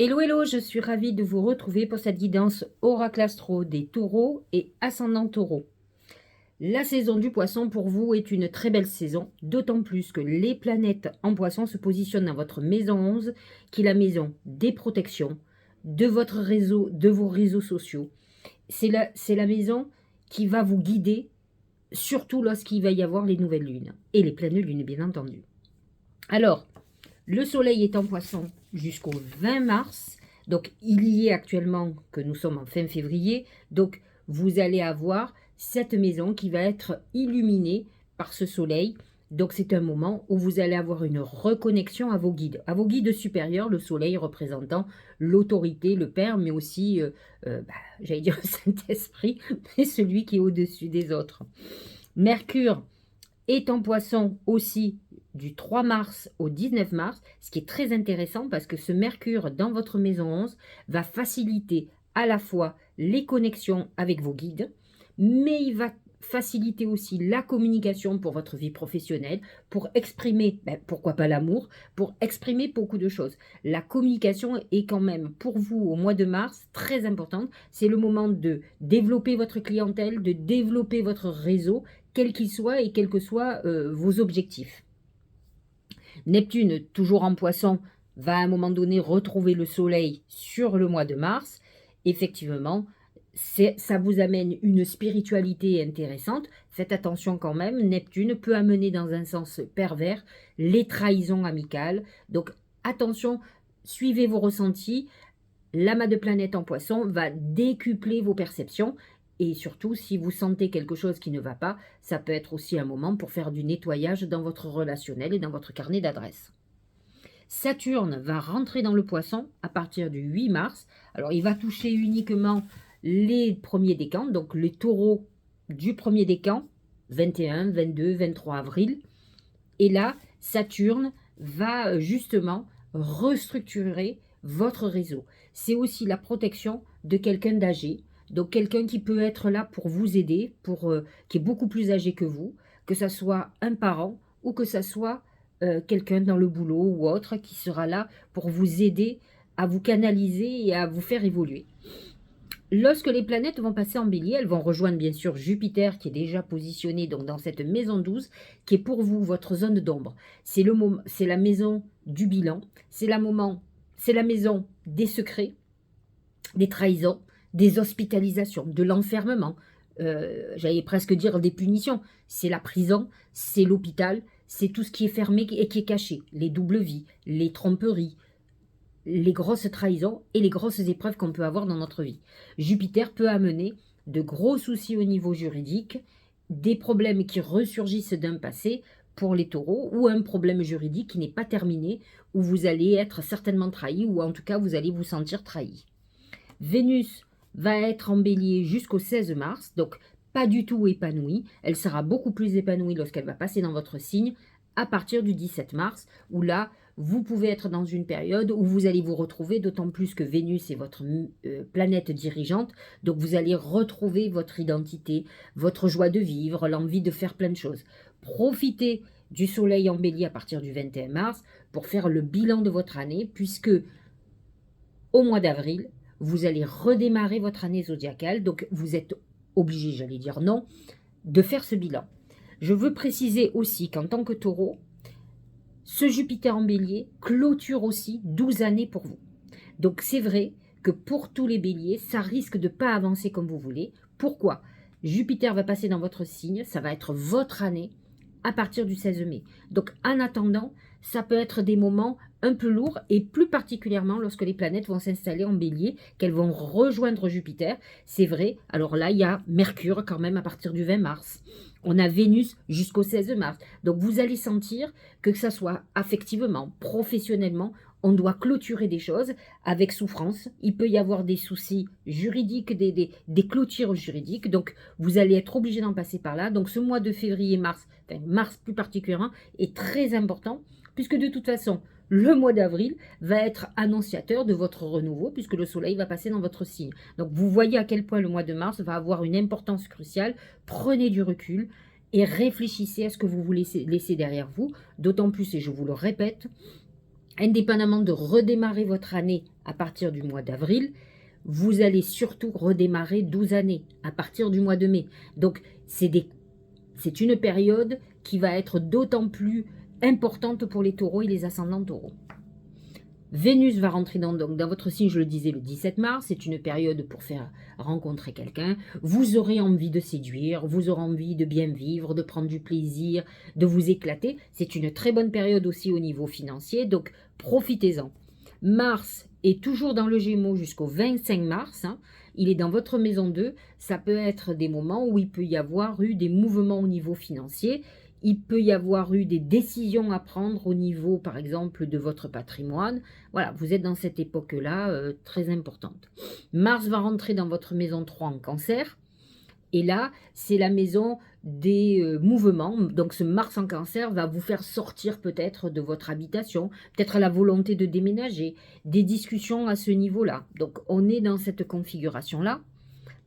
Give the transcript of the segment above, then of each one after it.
Hello, hello, je suis ravie de vous retrouver pour cette guidance Oracle Astro des taureaux et ascendant taureau. La saison du poisson pour vous est une très belle saison, d'autant plus que les planètes en poisson se positionnent dans votre maison 11, qui est la maison des protections, de votre réseau, de vos réseaux sociaux. C'est la maison qui va vous guider, surtout lorsqu'il va y avoir les nouvelles lunes et les pleines lunes, bien entendu. Alors, le soleil est en poisson jusqu'au 20 mars. Donc, il y est actuellement que nous sommes en fin février. Donc, vous allez avoir cette maison qui va être illuminée par ce soleil. Donc, c'est un moment où vous allez avoir une reconnexion à vos guides supérieurs, le soleil représentant l'autorité, le Père, mais aussi, j'allais dire le Saint-Esprit, mais celui qui est au-dessus des autres. Mercure est en poisson aussi du 3 mars au 19 mars, ce qui est très intéressant parce que ce Mercure dans votre maison 11 va faciliter à la fois les connexions avec vos guides, mais il va faciliter aussi la communication pour votre vie professionnelle, pour exprimer, pourquoi pas l'amour, pour exprimer beaucoup de choses. La communication est quand même pour vous au mois de mars très importante. C'est le moment de développer votre clientèle, de développer votre réseau, quel qu'il soit et quels que soient vos objectifs. Neptune, toujours en poisson, va à un moment donné retrouver le soleil sur le mois de mars. Effectivement, ça vous amène une spiritualité intéressante. Faites attention quand même, Neptune peut amener dans un sens pervers les trahisons amicales. Donc attention, suivez vos ressentis. L'amas de planètes en poisson va décupler vos perceptions. Et surtout, si vous sentez quelque chose qui ne va pas, ça peut être aussi un moment pour faire du nettoyage dans votre relationnel et dans votre carnet d'adresses. Saturne va rentrer dans le poisson à partir du 8 mars. Alors, il va toucher uniquement les premiers décans, donc les taureaux du premier décan, 21, 22, 23 avril. Et là, Saturne va justement restructurer votre réseau. C'est aussi la protection de quelqu'un d'âgé. Donc quelqu'un qui peut être là pour vous aider, qui est beaucoup plus âgé que vous, que ça soit un parent ou que ça soit quelqu'un dans le boulot ou autre qui sera là pour vous aider à vous canaliser et à vous faire évoluer. Lorsque les planètes vont passer en bélier, elles vont rejoindre bien sûr Jupiter qui est déjà positionné donc dans cette maison 12 qui est pour vous votre zone d'ombre. C'est la maison du bilan, c'est la maison des secrets, des trahisons, des hospitalisations, de l'enfermement, j'allais presque dire des punitions. C'est la prison, c'est l'hôpital, c'est tout ce qui est fermé et qui est caché, les doubles vies, les tromperies, les grosses trahisons et les grosses épreuves qu'on peut avoir dans notre vie. Jupiter peut amener de gros soucis au niveau juridique, des problèmes qui ressurgissent d'un passé pour les taureaux ou un problème juridique qui n'est pas terminé où vous allez être certainement trahi ou en tout cas vous allez vous sentir trahi. Vénus va être en bélier jusqu'au 16 mars, donc pas du tout épanouie. Elle sera beaucoup plus épanouie lorsqu'elle va passer dans votre signe à partir du 17 mars, où là, vous pouvez être dans une période où vous allez vous retrouver, d'autant plus que Vénus est votre planète dirigeante, donc vous allez retrouver votre identité, votre joie de vivre, l'envie de faire plein de choses. Profitez du soleil en bélier à partir du 21 mars pour faire le bilan de votre année, puisque au mois d'avril, vous allez redémarrer votre année zodiacale, donc vous êtes obligé, j'allais dire non, de faire ce bilan. Je veux préciser aussi qu'en tant que taureau, ce Jupiter en bélier clôture aussi 12 années pour vous. Donc c'est vrai que pour tous les béliers, ça risque de ne pas avancer comme vous voulez. Pourquoi? Jupiter va passer dans votre signe, ça va être votre année à partir du 16 mai. Donc en attendant, ça peut être des moments un peu lourds et plus particulièrement lorsque les planètes vont s'installer en bélier, qu'elles vont rejoindre Jupiter. C'est vrai, alors là il y a Mercure quand même à partir du 20 mars. On a Vénus jusqu'au 16 mars. Donc vous allez sentir que ça soit affectivement, professionnellement, on doit clôturer des choses avec souffrance. Il peut y avoir des soucis juridiques, des clôtures juridiques. Donc, vous allez être obligé d'en passer par là. Donc, ce mois de février-mars, enfin mars plus particulièrement, est très important puisque de toute façon, le mois d'avril va être annonciateur de votre renouveau puisque le soleil va passer dans votre signe. Donc, vous voyez à quel point le mois de mars va avoir une importance cruciale. Prenez du recul et réfléchissez à ce que vous voulez laisser derrière vous. D'autant plus, et je vous le répète, indépendamment de redémarrer votre année à partir du mois d'avril, vous allez surtout redémarrer 12 années à partir du mois de mai. Donc, c'est une période qui va être d'autant plus importante pour les taureaux et les ascendants taureaux. Vénus va rentrer donc dans votre signe, je le disais, le 17 mars. C'est une période pour faire rencontrer quelqu'un. Vous aurez envie de séduire, vous aurez envie de bien vivre, de prendre du plaisir, de vous éclater. C'est une très bonne période aussi au niveau financier, donc profitez-en. Mars est toujours dans le Gémeaux jusqu'au 25 mars. Il est dans votre maison 2. Ça peut être des moments où il peut y avoir eu des mouvements au niveau financier. Il peut y avoir eu des décisions à prendre au niveau, par exemple, de votre patrimoine. Voilà, vous êtes dans cette époque-là très importante. Mars va rentrer dans votre maison 3 en Cancer. Et là, c'est la maison des mouvements. Donc, ce Mars en Cancer va vous faire sortir peut-être de votre habitation, peut-être la volonté de déménager, des discussions à ce niveau-là. Donc, on est dans cette configuration-là.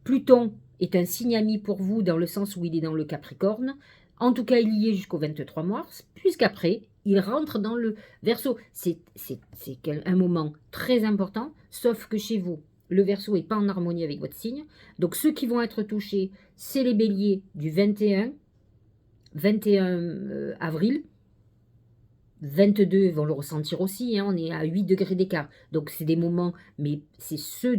Pluton est un signe ami pour vous dans le sens où il est dans le Capricorne. En tout cas, il y est jusqu'au 23 mars, puisqu'après, il rentre dans le Verseau. C'est un moment très important, sauf que chez vous, le Verseau n'est pas en harmonie avec votre signe. Donc, ceux qui vont être touchés, c'est les béliers du 21 avril. 22 vont le ressentir aussi, on est à 8 degrés d'écart. Donc, c'est des moments, mais c'est ceux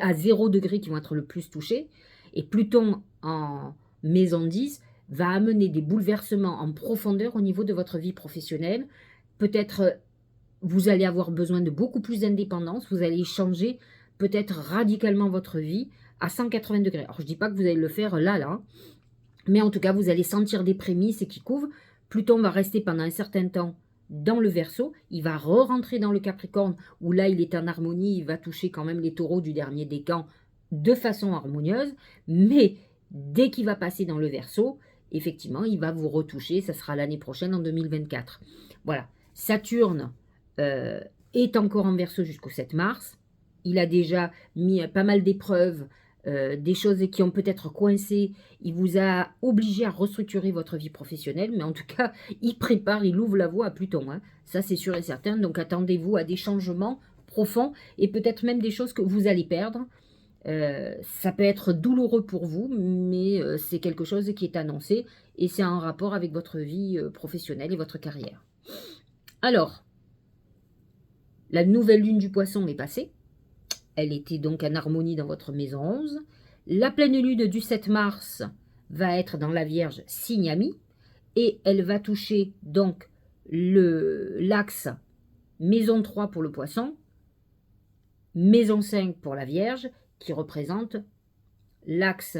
à 0 degré qui vont être le plus touchés. Et Pluton en maison 10 va amener des bouleversements en profondeur au niveau de votre vie professionnelle. Peut-être vous allez avoir besoin de beaucoup plus d'indépendance, vous allez changer peut-être radicalement votre vie à 180 degrés. Alors je ne dis pas que vous allez le faire là, mais en tout cas vous allez sentir des prémices qui couvrent. Pluton va rester pendant un certain temps dans le Verseau, il va re-rentrer dans le Capricorne, où là il est en harmonie, il va toucher quand même les taureaux du dernier décan de façon harmonieuse, mais dès qu'il va passer dans le Verseau, effectivement, il va vous retoucher, ça sera l'année prochaine, en 2024. Voilà, Saturne est encore en Verseau jusqu'au 7 mars. Il a déjà mis pas mal d'épreuves, des choses qui ont peut-être coincé. Il vous a obligé à restructurer votre vie professionnelle, mais en tout cas, il ouvre la voie à Pluton. Ça, c'est sûr et certain. Donc, attendez-vous à des changements profonds et peut-être même des choses que vous allez perdre. Ça peut être douloureux pour vous, mais c'est quelque chose qui est annoncé et c'est en rapport avec votre vie professionnelle et votre carrière. Alors, la nouvelle lune du Poisson est passée. Elle était donc en harmonie dans votre maison 11. La pleine lune du 7 mars va être dans la Vierge, signe ami, et elle va toucher donc l'axe maison 3 pour le Poisson, maison 5 pour la Vierge, qui représente l'axe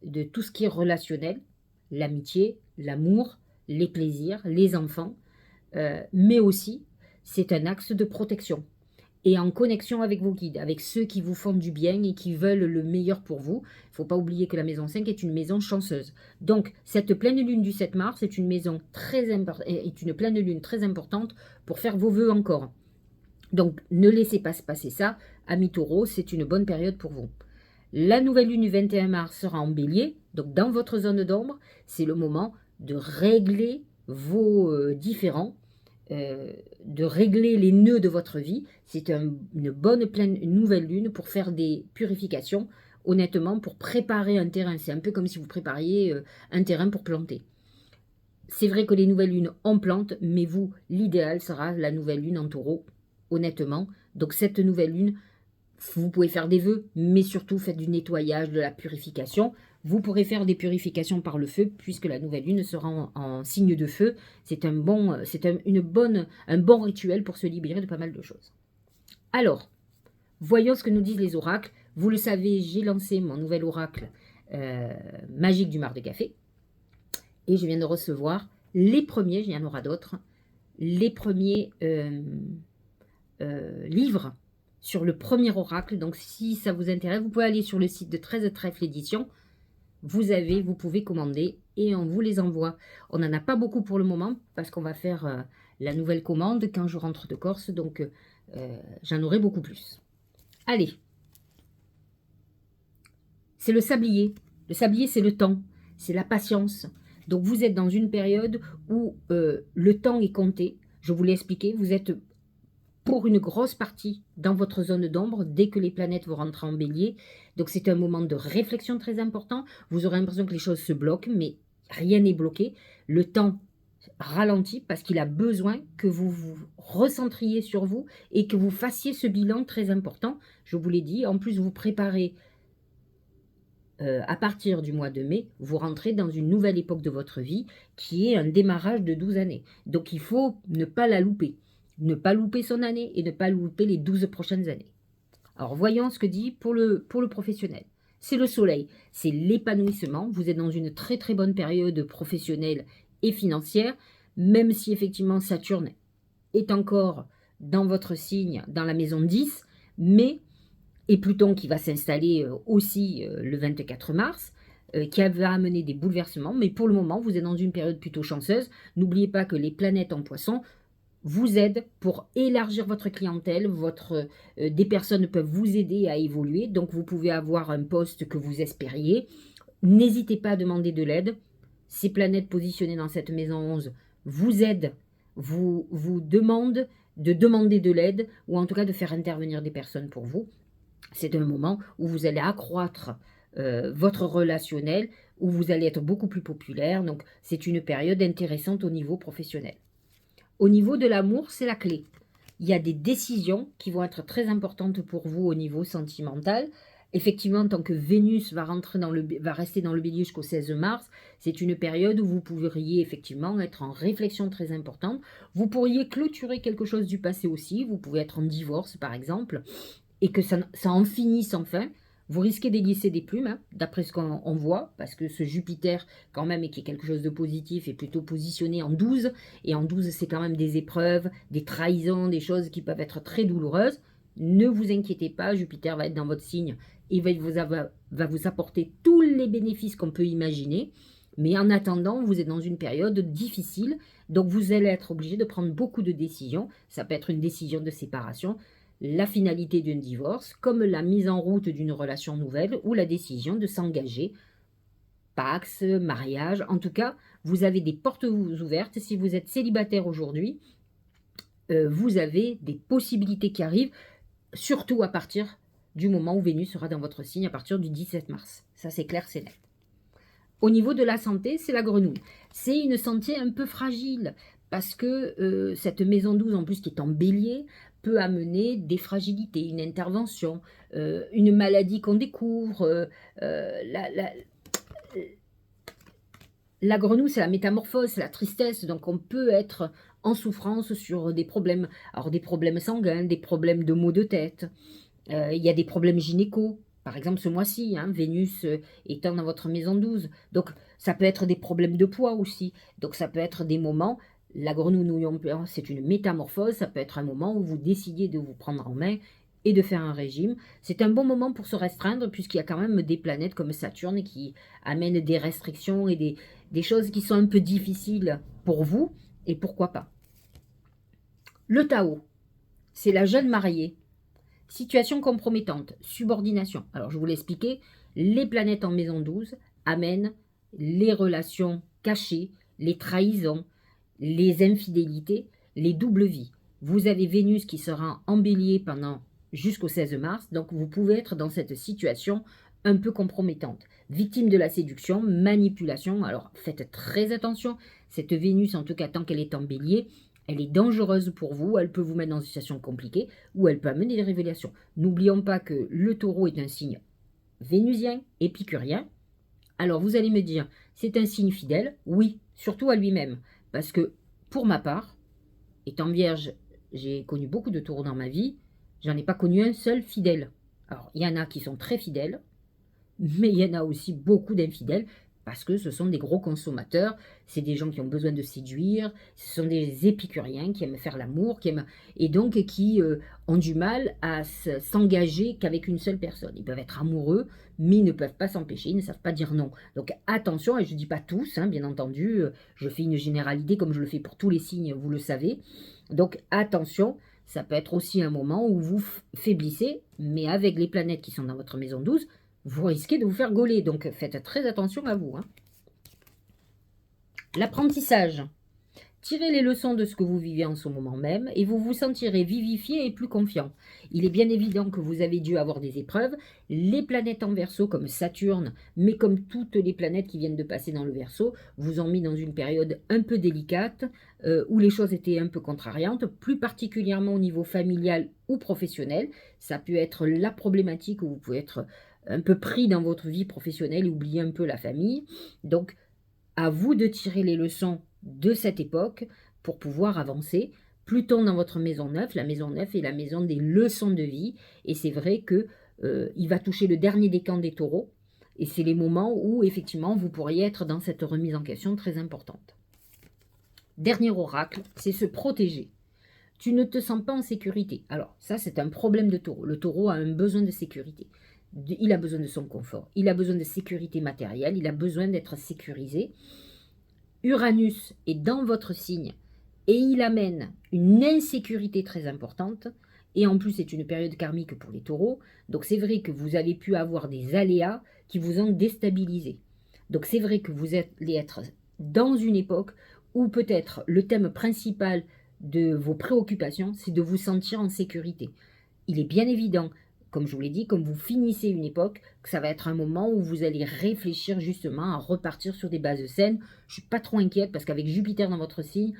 de tout ce qui est relationnel, l'amitié, l'amour, les plaisirs, les enfants, mais aussi c'est un axe de protection et en connexion avec vos guides, avec ceux qui vous font du bien et qui veulent le meilleur pour vous. Il ne faut pas oublier que la maison 5 est une maison chanceuse. Donc, cette pleine lune du 7 mars est une pleine lune très importante pour faire vos vœux encore. Donc, ne laissez pas se passer ça. Amis taureaux, c'est une bonne période pour vous. La nouvelle lune du 21 mars sera en bélier. Donc, dans votre zone d'ombre, c'est le moment de régler vos différends, de régler les nœuds de votre vie. C'est une bonne nouvelle lune pour faire des purifications, honnêtement, pour préparer un terrain. C'est un peu comme si vous prépariez un terrain pour planter. C'est vrai que les nouvelles lunes, on plante, mais vous, l'idéal sera la nouvelle lune en taureau, honnêtement. Donc cette nouvelle lune, vous pouvez faire des vœux, mais surtout faites du nettoyage, de la purification. Vous pourrez faire des purifications par le feu, puisque la nouvelle lune sera en signe de feu. C'est un bon rituel pour se libérer de pas mal de choses. Alors, voyons ce que nous disent les oracles. Vous le savez, j'ai lancé mon nouvel oracle magique du mar de café. Et je viens de recevoir les premiers, il y en aura d'autres, les premiers livres sur le premier oracle. Donc, si ça vous intéresse, vous pouvez aller sur le site de 13 Trèfle Édition. Vous pouvez commander et on vous les envoie. On n'en a pas beaucoup pour le moment parce qu'on va faire la nouvelle commande quand je rentre de Corse. Donc, j'en aurai beaucoup plus. Allez. C'est le sablier. Le sablier, c'est le temps. C'est la patience. Donc, vous êtes dans une période où le temps est compté. Je vous l'ai expliqué. Vous êtes pour une grosse partie dans votre zone d'ombre dès que les planètes vont rentrer en bélier. Donc c'est un moment de réflexion très important. Vous aurez l'impression que les choses se bloquent, mais rien n'est bloqué. Le temps ralentit parce qu'il a besoin que vous vous recentriez sur vous et que vous fassiez ce bilan très important. Je vous l'ai dit, en plus vous préparez à partir du mois de mai, vous rentrez dans une nouvelle époque de votre vie qui est un démarrage de 12 années. Donc il faut ne pas la louper. Ne pas louper son année et ne pas louper les 12 prochaines années. Alors voyons ce que dit pour le professionnel. C'est le soleil, c'est l'épanouissement. Vous êtes dans une très très bonne période professionnelle et financière, même si effectivement Saturne est encore dans votre signe, dans la maison 10, mais et Pluton qui va s'installer aussi le 24 mars, qui va amener des bouleversements. Mais pour le moment, vous êtes dans une période plutôt chanceuse. N'oubliez pas que les planètes en poisson vous aident pour élargir votre clientèle. Des personnes peuvent vous aider à évoluer. Donc, vous pouvez avoir un poste que vous espériez. N'hésitez pas à demander de l'aide. Ces planètes positionnées dans cette maison 11 vous aident, vous demandent de demander de l'aide ou en tout cas de faire intervenir des personnes pour vous. C'est un moment où vous allez accroître votre relationnel, où vous allez être beaucoup plus populaire. Donc, c'est une période intéressante au niveau professionnel. Au niveau de l'amour, c'est la clé. Il y a des décisions qui vont être très importantes pour vous au niveau sentimental. Effectivement, tant que Vénus va rester dans le bélier jusqu'au 16 mars, c'est une période où vous pourriez effectivement être en réflexion très importante. Vous pourriez clôturer quelque chose du passé aussi. Vous pouvez être en divorce, par exemple, et que ça en finisse enfin. Vous risquez d'églisser des plumes, hein, d'après ce qu'on voit, parce que ce Jupiter, quand même, et qui est quelque chose de positif, est plutôt positionné en 12. Et en 12, c'est quand même des épreuves, des trahisons, des choses qui peuvent être très douloureuses. Ne vous inquiétez pas, Jupiter va être dans votre signe et va vous apporter tous les bénéfices qu'on peut imaginer. Mais en attendant, vous êtes dans une période difficile, donc vous allez être obligé de prendre beaucoup de décisions. Ça peut être une décision de séparation, la finalité d'un divorce, comme la mise en route d'une relation nouvelle ou la décision de s'engager, Pax, mariage. En tout cas, vous avez des portes ouvertes. Si vous êtes célibataire aujourd'hui, vous avez des possibilités qui arrivent, surtout à partir du moment où Vénus sera dans votre signe, à partir du 17 mars. Ça, c'est clair, c'est net. Au niveau de la santé, c'est la grenouille. C'est une santé un peu fragile, parce que cette maison 12, en plus, qui est en bélier, peut amener des fragilités, une intervention, une maladie qu'on découvre. La grenouille, c'est la métamorphose, c'est la tristesse, donc on peut être en souffrance sur des problèmes, alors des problèmes sanguins, des problèmes de maux de tête, il y a des problèmes gynéco, par exemple ce mois-ci, hein, Vénus étant dans votre maison 12, donc ça peut être des problèmes de poids aussi, donc ça peut être des moments. La grenouille, c'est une métamorphose, ça peut être un moment où vous décidez de vous prendre en main et de faire un régime. C'est un bon moment pour se restreindre puisqu'il y a quand même des planètes comme Saturne qui amènent des restrictions et des choses qui sont un peu difficiles pour vous et pourquoi pas. Le Tao, c'est la jeune mariée. Situation compromettante, subordination. Alors je vous l'ai expliqué, les planètes en maison 12 amènent les relations cachées, les trahisons, les infidélités, les doubles vies. Vous avez Vénus qui sera en bélier jusqu'au 16 mars, donc vous pouvez être dans cette situation un peu compromettante. Victime de la séduction, manipulation, alors faites très attention, cette Vénus, en tout cas tant qu'elle est en bélier, elle est dangereuse pour vous, elle peut vous mettre dans une situation compliquée ou elle peut amener des révélations. N'oublions pas que le taureau est un signe vénusien, épicurien. Alors vous allez me dire, c'est un signe fidèle? Oui, surtout à lui-même. Parce que pour ma part, étant vierge, j'ai connu beaucoup de taureaux dans ma vie, j'en ai pas connu un seul fidèle. Alors il y en a qui sont très fidèles, mais il y en a aussi beaucoup d'infidèles, parce que ce sont des gros consommateurs, c'est des gens qui ont besoin de séduire, ce sont des épicuriens qui aiment faire l'amour, et donc qui ont du mal à s'engager qu'avec une seule personne. Ils peuvent être amoureux, mais ils ne peuvent pas s'empêcher, ils ne savent pas dire non. Donc attention, et je ne dis pas tous, hein, bien entendu, je fais une généralité comme je le fais pour tous les signes, vous le savez. Donc attention, ça peut être aussi un moment où vous faiblissez, mais avec les planètes qui sont dans votre maison 12, vous risquez de vous faire gauler. Donc, faites très attention à vous. Hein. L'apprentissage. Tirez les leçons de ce que vous vivez en ce moment même et vous vous sentirez vivifié et plus confiant. Il est bien évident que vous avez dû avoir des épreuves. Les planètes en Verseau comme Saturne, mais comme toutes les planètes qui viennent de passer dans le Verseau, vous ont mis dans une période un peu délicate où les choses étaient un peu contrariantes, plus particulièrement au niveau familial ou professionnel. Ça peut être la problématique où vous pouvez être un peu pris dans votre vie professionnelle et oublier un peu la famille. Donc, à vous de tirer les leçons de cette époque pour pouvoir avancer. Pluton dans votre maison 9, la maison 9 est la maison des leçons de vie. Et c'est vrai que il va toucher le dernier décan des taureaux. Et c'est les moments où, effectivement, vous pourriez être dans cette remise en question très importante. Dernier oracle, c'est se protéger. Tu ne te sens pas en sécurité. Alors, ça, c'est un problème de taureau. Le taureau a un besoin de sécurité. Il a besoin de son confort. Il a besoin de sécurité matérielle. Il a besoin d'être sécurisé. Uranus est dans votre signe et il amène une insécurité très importante. Et en plus, c'est une période karmique pour les taureaux. Donc, c'est vrai que vous avez pu avoir des aléas qui vous ont déstabilisé. Donc, c'est vrai que vous allez être dans une époque où peut-être le thème principal de vos préoccupations, c'est de vous sentir en sécurité. Il est bien évident, comme je vous l'ai dit, comme vous finissez une époque, que ça va être un moment où vous allez réfléchir justement à repartir sur des bases saines. Je ne suis pas trop inquiète parce qu'avec Jupiter dans votre signe,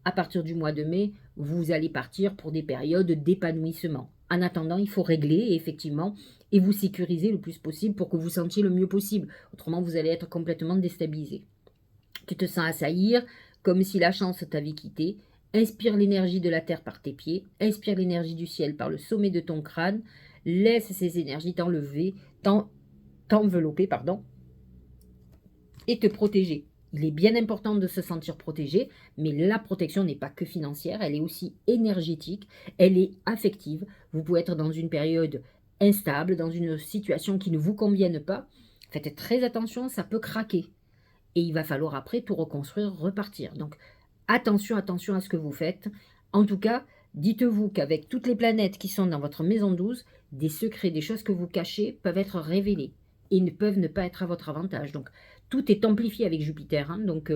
à partir du mois de mai, vous allez partir pour des périodes d'épanouissement. En attendant, il faut régler effectivement et vous sécuriser le plus possible pour que vous sentiez le mieux possible. Autrement, vous allez être complètement déstabilisé. Tu te sens assaillir comme si la chance t'avait quitté. Inspire l'énergie de la terre par tes pieds. Inspire l'énergie du ciel par le sommet de ton crâne. Laisse ces énergies t'envelopper, et te protéger. Il est bien important de se sentir protégé, mais la protection n'est pas que financière, elle est aussi énergétique, elle est affective. Vous pouvez être dans une période instable, dans une situation qui ne vous convienne pas. Faites très attention, ça peut craquer. Et il va falloir après tout reconstruire, repartir. Donc attention, attention à ce que vous faites. En tout cas, dites-vous qu'avec toutes les planètes qui sont dans votre maison 12, des secrets, des choses que vous cachez peuvent être révélés et ne peuvent ne pas être à votre avantage. Donc tout est amplifié avec Jupiter, hein, donc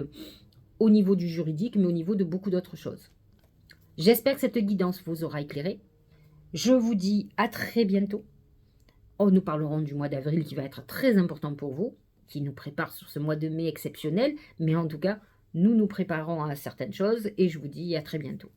au niveau du juridique, mais au niveau de beaucoup d'autres choses. J'espère que cette guidance vous aura éclairé. Je vous dis à très bientôt. Oh, nous parlerons du mois d'avril qui va être très important pour vous, qui nous prépare sur ce mois de mai exceptionnel, mais en tout cas, nous nous préparons à certaines choses et je vous dis à très bientôt.